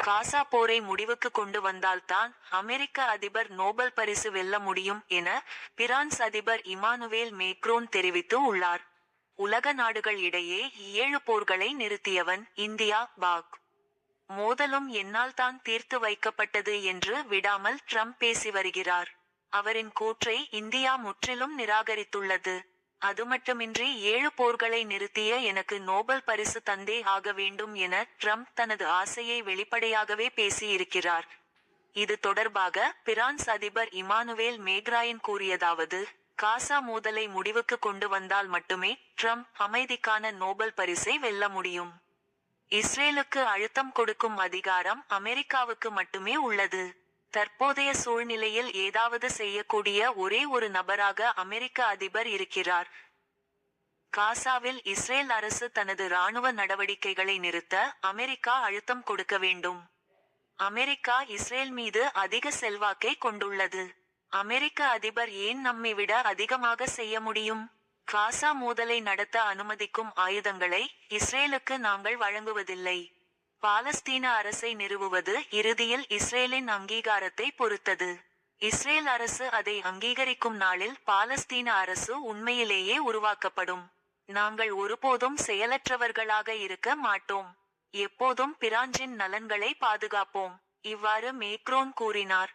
காசா போரை முடிவுக்கு கொண்டு வந்தால்தான் அமெரிக்க அதிபர் நோபல் பரிசு வெல்ல முடியும் என பிரான்ஸ் அதிபர் இமானுவேல் மேக்ரோன் தெரிவித்து உள்ளார். உலக நாடுகள் இடையே 7 போர்களை நிறுத்தியவன் இந்தியா. பாக் மோதலும் என்னால் தான் தீர்த்து வைக்கப்பட்டது என்று விடாமல் ட்ரம்ப் பேசி வருகிறார். அவரின் கூற்றை இந்தியா முற்றிலும் நிராகரித்துள்ளது. அதுமட்டுமின்றி 7 போர்களை நிறுத்திய எனக்கு நோபல் பரிசு தந்தே ஆக வேண்டும் என ட்ரம்ப் தனது ஆசையை வெளிப்படையாகவே பேசியிருக்கிறார். இது தொடர்பாக பிரான்ஸ் அதிபர் இமானுவேல் மேக்ராயன் கூறியதாவது: காசா மோதலை முடிவுக்கு கொண்டு வந்தால் மட்டுமே ட்ரம்ப் அமைதிக்கான நோபல் பரிசை வெல்ல முடியும். இஸ்ரேலுக்கு அழுத்தம் கொடுக்கும் அதிகாரம் அமெரிக்காவுக்கு மட்டுமே உள்ளது. தற்போதைய சூழ்நிலையில் ஏதாவது செய்யக்கூடிய ஒரே ஒரு நபராக அமெரிக்க அதிபர் இருக்கிறார். காசாவில் இஸ்ரேல் அரசு தனது இராணுவ நடவடிக்கைகளை நிறுத்த அமெரிக்கா அழுத்தம் கொடுக்க வேண்டும். அமெரிக்கா இஸ்ரேல் மீது அதிக செல்வாக்கை கொண்டுள்ளது. அமெரிக்க அதிபர் ஏன் நம்மை விட அதிகமாக செய்ய முடியும்? காசா மோதலை நடத்த அனுமதிக்கும் ஆயுதங்களை இஸ்ரேலுக்கு நாங்கள் வழங்குவதில்லை. பாலஸ்தீன அரசை நிறுவுவது இறுதியில் இஸ்ரேலின் அங்கீகாரத்தை பொறுத்தது. இஸ்ரேல் அரசு அதை அங்கீகரிக்கும் நாளில் பாலஸ்தீன அரசு உண்மையிலேயே உருவாக்கப்படும். நாங்கள் ஒருபோதும் செயலற்றவர்களாக இருக்க மாட்டோம். எப்போதும் பிரான்சின் நலன்களை பாதுகாப்போம். இவ்வாறு மேக்ரோன் கூறினார்.